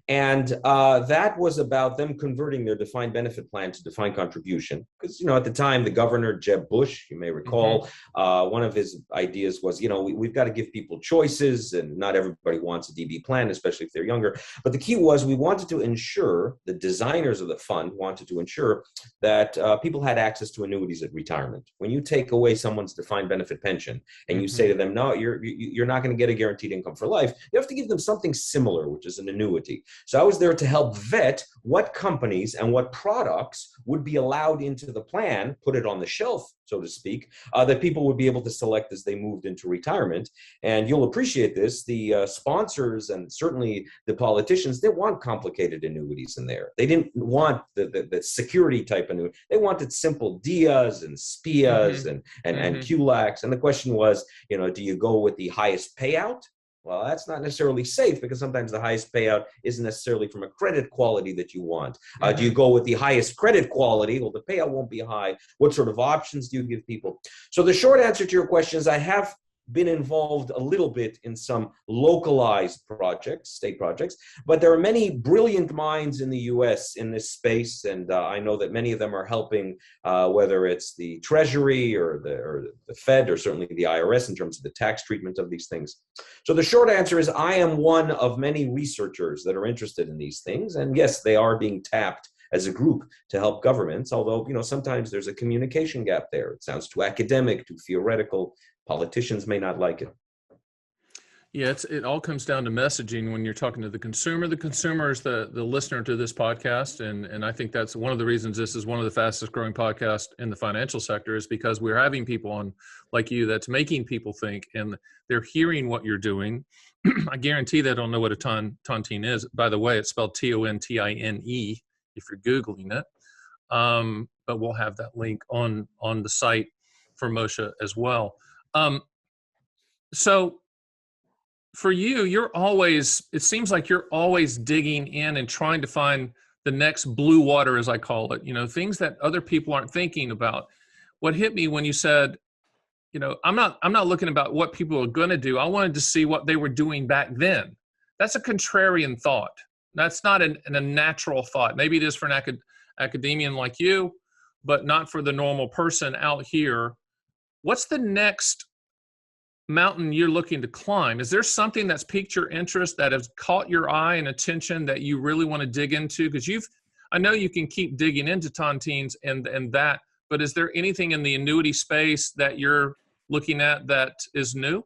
And that was about them converting their defined benefit plan to defined contribution. Because, at the time, the governor, Jeb Bush, you may recall, one of his ideas was, we've got to give people choices, and not everybody wants a DB plan, especially if they're younger. But the key was we wanted to ensure, the designers of the fund wanted to ensure that people had access to annuities at retirement. When you take away someone's defined benefit pension and you say to them, no, you're not going to get a guaranteed income for life, you have to give them something similar, which is an annuity. So I was there to help vet what companies and what products would be allowed into the plan, put it on the shelf, so to speak, that people would be able to select as they moved into retirement. And you'll appreciate this, the sponsors and certainly the politicians, they want complicated annuities in there. They didn't want the security type annuity. They wanted simple DIAs and SPIAs and QLACs. And the question was, do you go with the highest payout? Well, that's not necessarily safe, because sometimes the highest payout isn't necessarily from a credit quality that you want. Do you go with the highest credit quality? Well, the payout won't be high. What sort of options do you give people? So the short answer to your question is I have been involved a little bit in some localized projects, state projects, but there are many brilliant minds in the US in this space, and I know that many of them are helping, whether it's the Treasury or the Fed or certainly the IRS in terms of the tax treatment of these things. So the short answer is I am one of many researchers that are interested in these things, and yes, they are being tapped as a group to help governments, although sometimes there's a communication gap there. It sounds too academic, too theoretical. Politicians may not like it. Yeah, it all comes down to messaging when you're talking to the consumer. The consumer is the listener to this podcast, and I think that's one of the reasons this is one of the fastest growing podcasts in the financial sector, is because we're having people on like you that's making people think, and they're hearing what you're doing. I guarantee they don't know what a tontine is. By the way, it's spelled TONTINE if you're Googling it. But we'll have that link on the site for Moshe as well. So for you, it seems like you're always digging in and trying to find the next blue water, as I call it, things that other people aren't thinking about. What hit me when you said, I'm not looking about what people are going to do. I wanted to see what they were doing back then. That's a contrarian thought. That's not a natural thought. Maybe it is for an academician like you, but not for the normal person out here. What's the next mountain you're looking to climb? Is there something that's piqued your interest, that has caught your eye and attention, that you really want to dig into? Because I know you can keep digging into tontines and that, but is there anything in the annuity space that you're looking at that is new?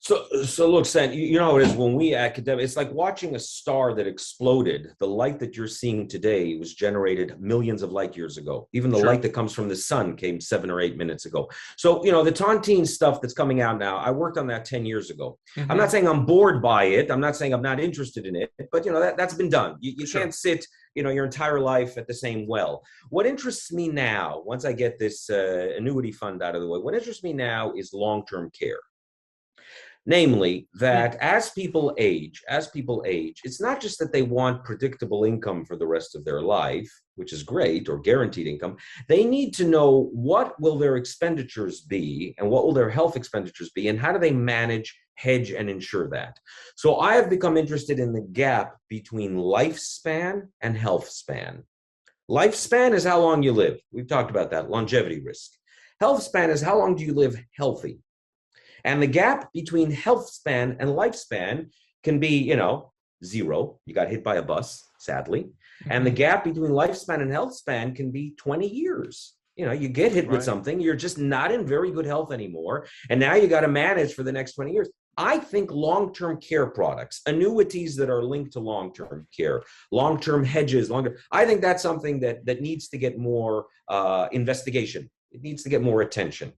So look, Sen, you know how it is when we academics, it's like watching a star that exploded. The light that you're seeing today was generated millions of light years ago. Even the light that comes from the sun came 7 or 8 minutes ago. So, the tontine stuff that's coming out now, I worked on that 10 years ago. I'm not saying I'm bored by it. I'm not saying I'm not interested in it, but that's been done. You can't sit, your entire life at the same well. What interests me now, once I get this annuity fund out of the way, what interests me now is long-term care. Namely, that as people age, it's not just that they want predictable income for the rest of their life, which is great, or guaranteed income. They need to know what will their expenditures be and what will their health expenditures be, and how do they manage, hedge, and insure that. So I have become interested in the gap between lifespan and health span. Lifespan is how long you live. We've talked about that, longevity risk. Health span is how long do you live healthy. And the gap between health span and lifespan can be, 0. You got hit by a bus, sadly. And the gap between lifespan and health span can be 20 years. You get hit with something, you're just not in very good health anymore. And now you got to manage for the next 20 years. I think long-term care products, annuities that are linked to long-term care, long-term hedges, I think that's something that needs to get more investigation. It needs to get more attention.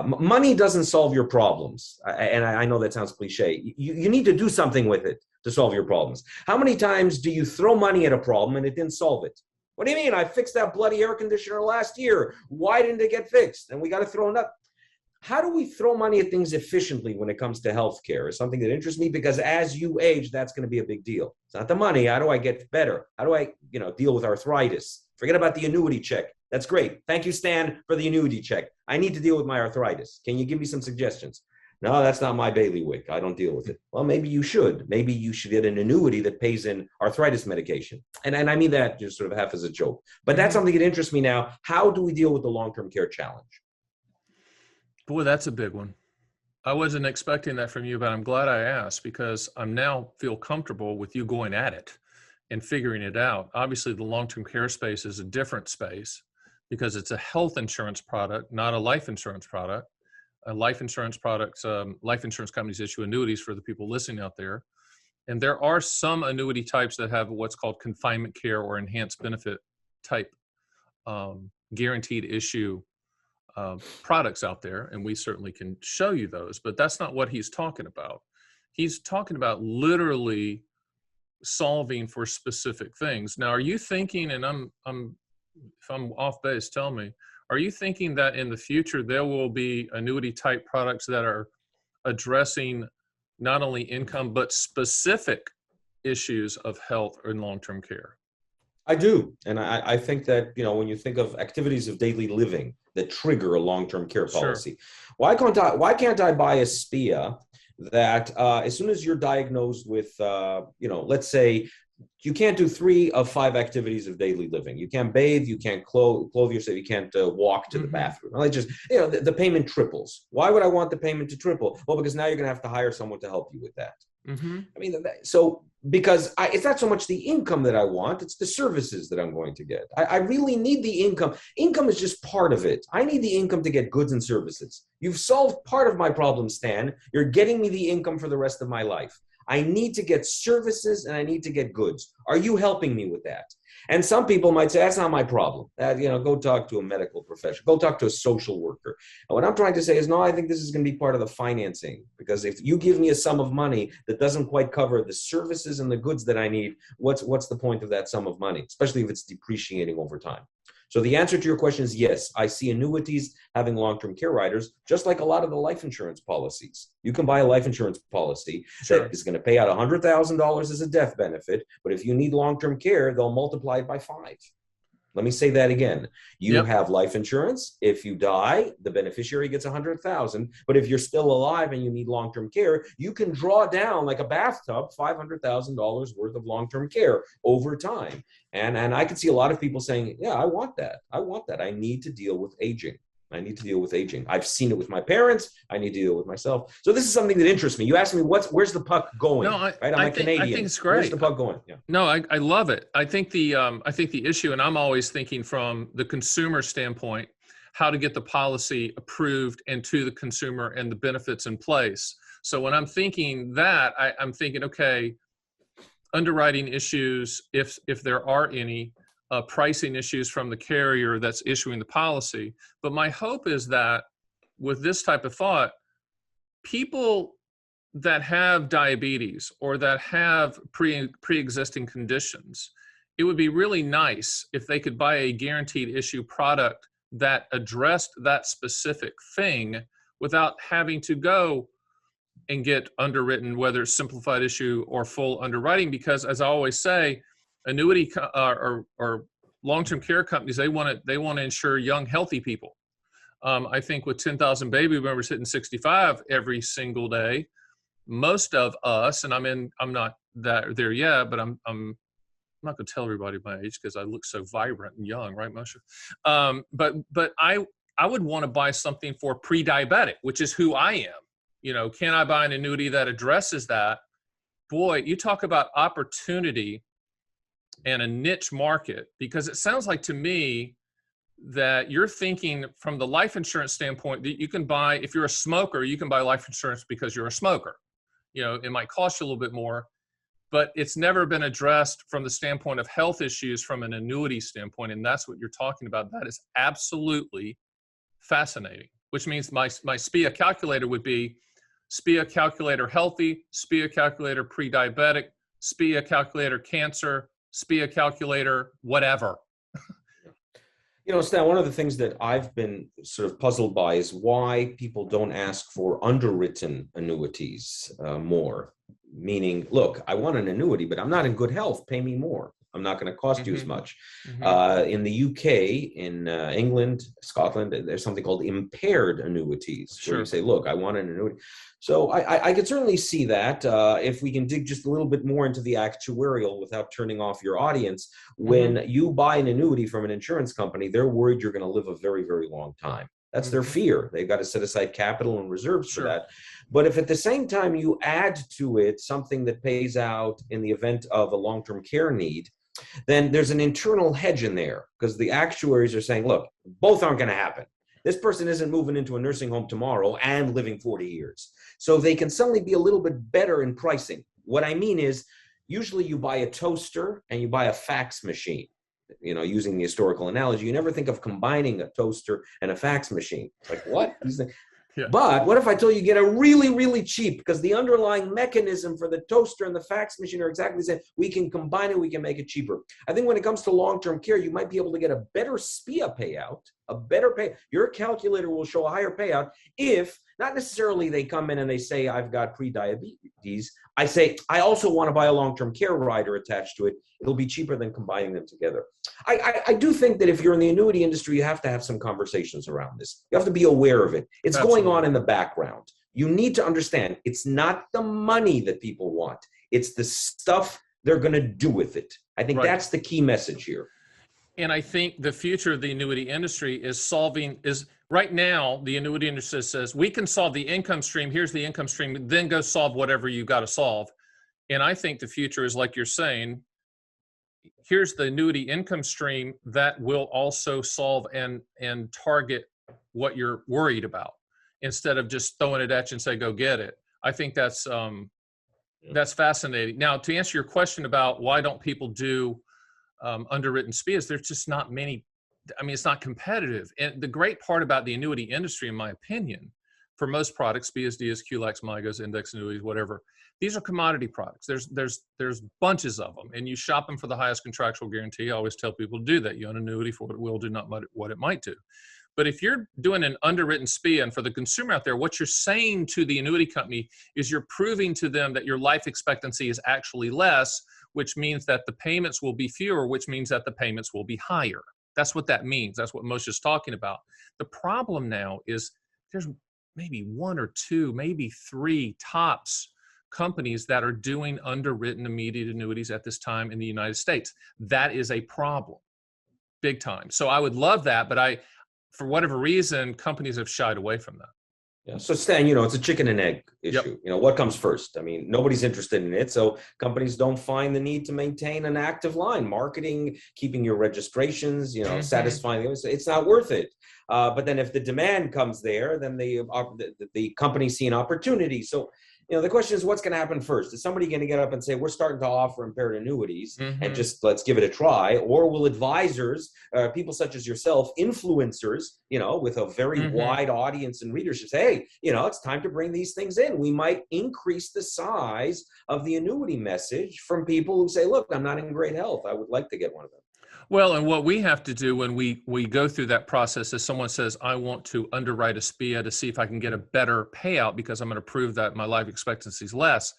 Money doesn't solve your problems. And I know that sounds cliche. You need to do something with it to solve your problems. How many times do you throw money at a problem and it didn't solve it? What do you mean? I fixed that bloody air conditioner last year. Why didn't it get fixed? And we got to throw it up. how do we throw money at things efficiently when it comes to healthcare is something that interests me, because as you age, that's going to be a big deal. It's not the money. How do I get better? How do I, deal with arthritis? Forget about the annuity check. That's great. Thank you, Stan, for the annuity check. I need to deal with my arthritis. Can you give me some suggestions? No, that's not my bailiwick. I don't deal with it. Well, maybe you should. Maybe you should get an annuity that pays in arthritis medication. And I mean that just sort of half as a joke. But that's something that interests me now. How do we deal with the long-term care challenge? Boy, that's a big one. I wasn't expecting that from you, but I'm glad I asked, because I'm now feel comfortable with you going at it and figuring it out. Obviously, the long-term care space is a different space because it's a health insurance product, not a life insurance product. Life insurance products, life insurance companies issue annuities for the people listening out there. And there are some annuity types that have what's called confinement care or enhanced benefit type guaranteed issue products out there. And we certainly can show you those, but that's not what he's talking about. He's talking about literally solving for specific things. Now, are you thinking, and if I'm off base, tell me, are you thinking that in the future there will be annuity type products that are addressing not only income but specific issues of health or long-term care? I do. And I think that, when you think of activities of daily living that trigger a long-term care policy, Sure. why can't I buy a SPIA that as soon as you're diagnosed with, let's say, you can't do 3 of 5 activities of daily living. You can't bathe, you can't clothe yourself, you can't walk to the bathroom. Like just, the payment triples. Why would I want the payment to triple? Well, because now you're going to have to hire someone to help you with that. I mean, so because it's not so much the income that I want, it's the services that I'm going to get. I really need the income. Income is just part of it. I need the income to get goods and services. You've solved part of my problem, Stan. You're getting me the income for the rest of my life. I need to get services and I need to get goods. Are you helping me with that? And some people might say, that's not my problem. Go talk to a medical professional. Go talk to a social worker. And what I'm trying to say is, no, I think this is going to be part of the financing. Because if you give me a sum of money that doesn't quite cover the services and the goods that I need, what's the point of that sum of money, especially if it's depreciating over time? So the answer to your question is yes. I see annuities having long-term care riders, just like a lot of the life insurance policies. You can buy a life insurance policy that is going to pay out $100,000 as a death benefit, but if you need long-term care, they'll multiply it by 5. Let me say that again. You have life insurance. If you die, the beneficiary gets $100,000. But if you're still alive and you need long-term care, you can draw down like a bathtub $500,000 worth of long-term care over time. And I can see a lot of people saying, yeah, I want that. I want that. I need to deal with aging. I need to deal with aging. I've seen it with my parents. I need to deal with myself. So this is something that interests me. You asked me, where's the puck going? No, I'm a Canadian. I think it's great. Where's the puck going? Yeah. No, I love it. I think the issue, and I'm always thinking from the consumer standpoint, how to get the policy approved and to the consumer and the benefits in place. So when I'm thinking that, I'm thinking, okay, underwriting issues, if there are any, pricing issues from the carrier that's issuing the policy. But my hope is that with this type of thought, people that have diabetes or that have pre-existing conditions, it would be really nice if they could buy a guaranteed issue product that addressed that specific thing without having to go and get underwritten, whether it's simplified issue or full underwriting. Because as I always say, annuity or long-term care companies, they want to insure young, healthy people. I think with 10,000 baby boomers hitting 65 every single day, most of us, and I'm not there yet, but I'm not going to tell everybody my age because I look so vibrant and young, right, Moshe? But I would want to buy something for pre-diabetic, which is who I am. Can I buy an annuity that addresses that? Boy, you talk about opportunity and a niche market, because it sounds like to me that you're thinking from the life insurance standpoint that you can buy, if you're a smoker, you can buy life insurance because you're a smoker. It might cost you a little bit more, but it's never been addressed from the standpoint of health issues from an annuity standpoint. And that's what you're talking about. That is absolutely fascinating, which means my SPIA calculator would be SPIA calculator healthy, SPIA calculator pre-diabetic, SPIA calculator cancer, SPIA calculator whatever. Stan, one of the things that I've been sort of puzzled by is why people don't ask for underwritten annuities more. Meaning, look, I want an annuity, but I'm not in good health. Pay me more. I'm not going to cost you as much. In the UK, in England, Scotland, there's something called impaired annuities, where you say, look, I want an annuity. So I could certainly see that if we can dig just a little bit more into the actuarial without turning off your audience. When you buy an annuity from an insurance company, they're worried you're going to live a very, very long time. That's their fear. They've got to set aside capital and reserves for that. But if at the same time you add to it something that pays out in the event of a long-term care need, then there's an internal hedge in there, because the actuaries are saying, look, both aren't going to happen. This person isn't moving into a nursing home tomorrow and living 40 years. So they can suddenly be a little bit better in pricing. What I mean is, usually you buy a toaster and you buy a fax machine. Using the historical analogy, you never think of combining a toaster and a fax machine. Like, what? Yeah. But what if I told you get a really, really cheap, because the underlying mechanism for the toaster and the fax machine are exactly the same. We can combine it, we can make it cheaper. I think when it comes to long-term care, you might be able to get a better SPIA payout, a better pay. Your calculator will show a higher payout if, not necessarily they come in and they say, I've got pre-diabetes. I say, I also want to buy a long-term care rider attached to it. It'll be cheaper than combining them together. I do think that if you're in the annuity industry, you have to have some conversations around this. You have to be aware of it. It's going on in the background. You need to understand it's not the money that people want. It's the stuff they're going to do with it. I think that's the key message here. And I think the future of the annuity industry is right now, the annuity industry says, we can solve the income stream. Here's the income stream. Then go solve whatever you got to solve. And I think the future is, like you're saying, here's the annuity income stream that will also solve and target what you're worried about, instead of just throwing it at you and say, go get it. I think that's fascinating. Now, to answer your question about why don't people do underwritten SPIAs, there's just not many. I mean, it's not competitive. And the great part about the annuity industry, in my opinion, for most products, SPIAs, DIAs, QLACs, MIGAs, index annuities, whatever, these are commodity products. There's bunches of them, and you shop them for the highest contractual guarantee. I always tell people to do that. You own an annuity for what it will do, not what it might do. But if you're doing an underwritten SPIA, and for the consumer out there, what you're saying to the annuity company is you're proving to them that your life expectancy is actually less, which means that the payments will be fewer, which means that the payments will be higher. That's what that means. That's what Moshe is talking about. The problem now is there's maybe one or two, maybe three tops companies that are doing underwritten immediate annuities at this time in the United States. That is a problem, big time. So I would love that, but for whatever reason, companies have shied away from that. Yeah. So Stan, it's a chicken and egg issue. Yep. What comes first? I mean, nobody's interested in it. So companies don't find the need to maintain an active line, marketing, keeping your registrations, satisfying. It's not worth it. But then if the demand comes there, then the companies see an opportunity. So, the question is, what's going to happen first? Is somebody going to get up and say, we're starting to offer impaired annuities and just let's give it a try? Or will advisors, people such as yourself, influencers, with a very wide audience and readership, say, hey, it's time to bring these things in. We might increase the size of the annuity message from people who say, look, I'm not in great health. I would like to get one of them. Well, and what we have to do when we go through that process is someone says, I want to underwrite a SPIA to see if I can get a better payout because I'm going to prove that my life expectancy is less.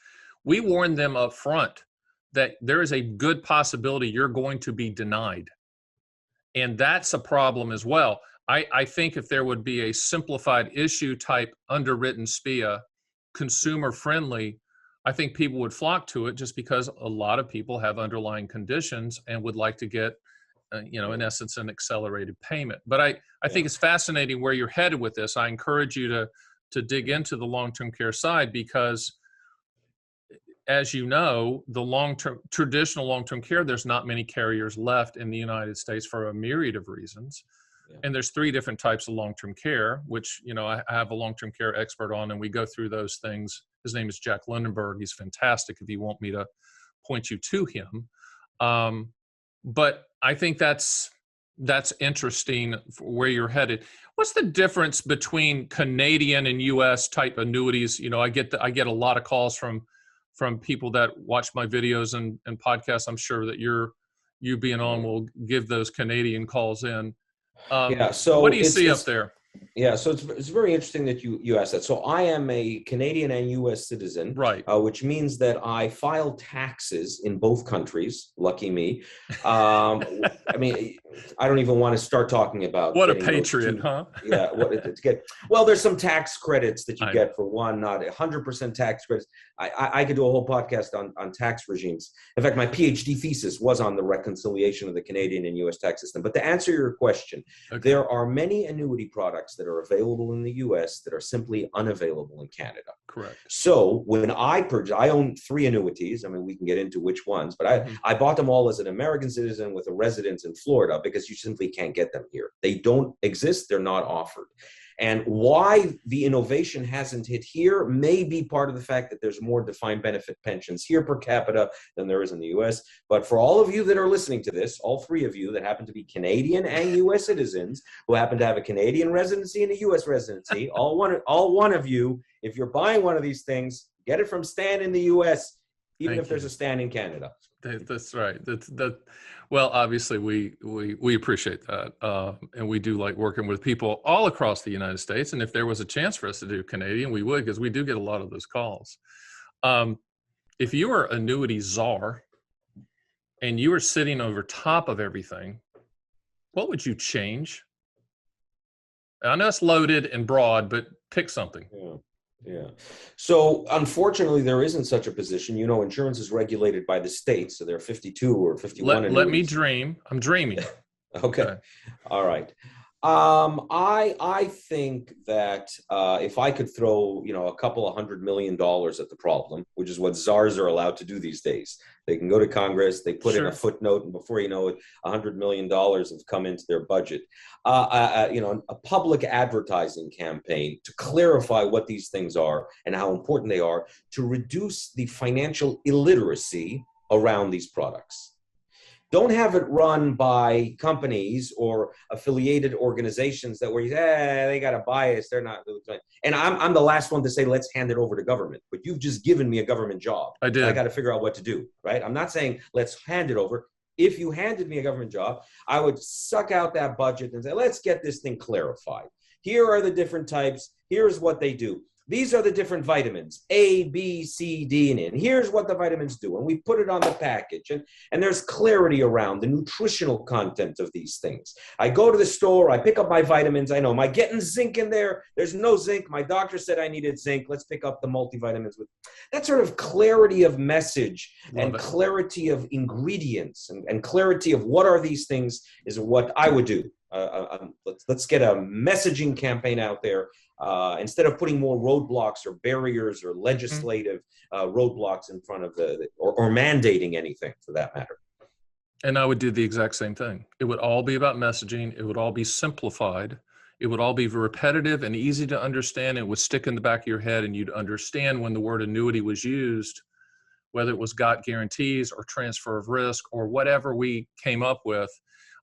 We warn them up front that there is a good possibility you're going to be denied. And that's a problem as well. I think if there would be a simplified issue type underwritten SPIA, consumer friendly, I think people would flock to it just because a lot of people have underlying conditions and would like to get in essence, an accelerated payment. But I think it's fascinating where you're headed with this. I encourage you to dig into the long-term care side because, as you know, the traditional long-term care, there's not many carriers left in the United States for a myriad of reasons. Yeah. And there's 3 different types of long-term care, which, I have a long-term care expert on, and we go through those things. His name is Jack Lundenberg. He's fantastic if you want me to point you to him. But I think that's interesting where you're headed. What's the difference between Canadian and U.S. type annuities? I get a lot of calls from people that watch my videos and podcasts. I'm sure that you being on will give those Canadian calls in. Yeah, What so do you see up there? yeah, so it's very interesting that you asked that. So I am a Canadian and U.S. citizen, Right. which means that I file taxes in both countries. Lucky me. I mean, I don't even want to start talking about What a getting those patriot, two. huh? Yeah, what to get. Well, there's some tax credits that you I get know. for one, not 100% tax credits. I could do a whole podcast on tax regimes. In fact, my PhD thesis was on the reconciliation of the Canadian and U.S. tax system. But to answer your question, Okay. there are many annuity products that are available in the US that are simply unavailable in Canada. Correct. So when I purchased, I own 3 annuities. I mean, we can get into which ones, but I bought them all as an American citizen with a residence in Florida because you simply can't get them here. They don't exist. They're not offered. And why the innovation hasn't hit here may be part of the fact that there's more defined benefit pensions here per capita than there is in the US. But for all of you that are listening to this, all 3 of you that happen to be Canadian and US citizens, who happen to have a Canadian residency and a US residency, all one of you, if you're buying one of these things, get it from Stan in the US, even if there's a Stan in Canada. That's right. Well, obviously we appreciate that. And we do like working with people all across the United States. And if there was a chance for us to do Canadian, we would, because we do get a lot of those calls. If you were annuity czar and you were sitting over top of everything, what would you change? I know it's loaded and broad, but pick something. Yeah. So unfortunately, there isn't such a position. You know, insurance is regulated by the states, so there are 52 or 51 annuities. Let me dream. I'm dreaming. Okay. All right. I think that if I could throw, a couple of $100 million at the problem, which is what czars are allowed to do these days, they can go to Congress, they put in a footnote, and before you know it, $100 million have come into their budget. A public advertising campaign to clarify what these things are and how important they are to reduce the financial illiteracy around these products. Don't have it run by companies or affiliated organizations that where you say, they got a bias, they're not. And I'm the last one to say, let's hand it over to government. But you've just given me a government job. I did. I got to figure out what to do, right? I'm not saying let's hand it over. If you handed me a government job, I would suck out that budget and say, let's get this thing clarified. Here are the different types. Here's what they do. These are the different vitamins, A, B, C, D, and E. And here's what the vitamins do. And we put it on the package. And there's clarity around the nutritional content of these things. I go to the store. I pick up my vitamins. I know, am I getting zinc in there? There's no zinc. My doctor said I needed zinc. Let's pick up the multivitamins. With that sort of clarity of message and clarity of ingredients and clarity of what are these things is what I would do. Let's get a messaging campaign out there. Instead of putting more roadblocks or barriers or legislative roadblocks in front of or mandating anything for that matter. And I would do the exact same thing. It would all be about messaging. It would all be simplified. It would all be repetitive and easy to understand. It would stick in the back of your head and you'd understand when the word annuity was used, whether it was got guarantees or transfer of risk or whatever we came up with.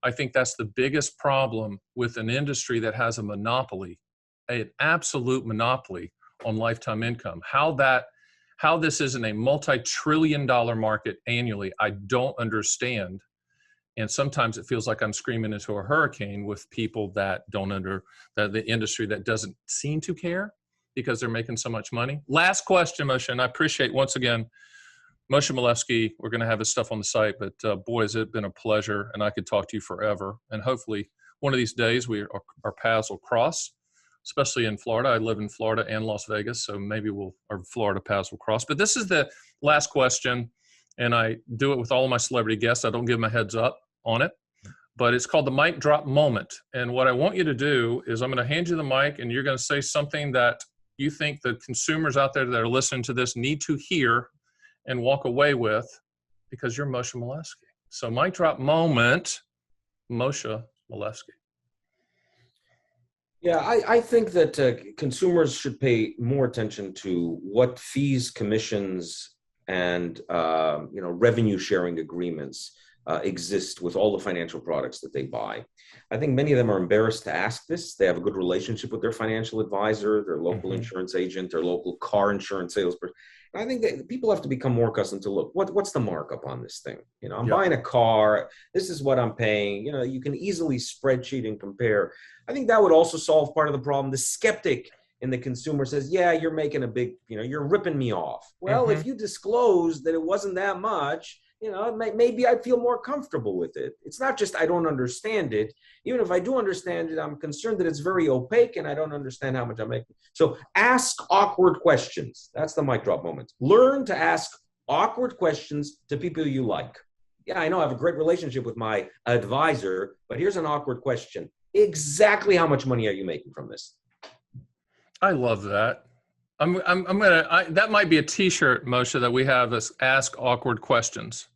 I think that's the biggest problem with an industry that has a monopoly, an absolute monopoly on lifetime income. How this isn't a multi-trillion-dollar market annually, I don't understand. And sometimes it feels like I'm screaming into a hurricane with people that the industry that doesn't seem to care because they're making so much money. Last question, Moshe, and I appreciate once again, Moshe Milevsky, we're going to have his stuff on the site, but boy, has it been a pleasure, and I could talk to you forever. And hopefully one of these days our paths will cross, especially in Florida. I live in Florida and Las Vegas, so maybe our Florida paths will cross. But this is the last question, and I do it with all of my celebrity guests. I don't give them a heads up on it, but it's called the mic drop moment. And what I want you to do is I'm going to hand you the mic, and you're going to say something that you think the consumers out there that are listening to this need to hear and walk away with, because you're Moshe Milevsky. So mic drop moment, Moshe Milevsky. Yeah, I think that consumers should pay more attention to what fees, commissions, and revenue sharing agreements exist with all the financial products that they buy. I think many of them are embarrassed to ask this. They have a good relationship with their financial advisor, their local insurance agent, their local car insurance salesperson. And I think that people have to become more accustomed to look, what's the markup on this thing? You know, I'm buying a car. This is what I'm paying. You know, you can easily spreadsheet and compare. I think that would also solve part of the problem. The skeptic in the consumer says, yeah, you're making a big, you know, you're ripping me off. Well, if you disclose that it wasn't that much, you know, maybe I feel more comfortable with it. It's not just I don't understand it. Even if I do understand it, I'm concerned that it's very opaque and I don't understand how much I'm making. So ask awkward questions. That's the mic drop moment. Learn to ask awkward questions to people you like. Yeah, I know I have a great relationship with my advisor, but here's an awkward question. Exactly how much money are you making from this? I love that. That might be a t-shirt, Moshe, that we have as ask awkward questions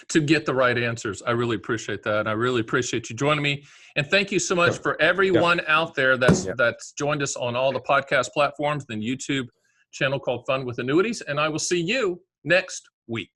to get the right answers. I really appreciate that. I really appreciate you joining me. And thank you so much for everyone out there that's joined us on all the podcast platforms, the YouTube channel called Fun with Annuities. And I will see you next week.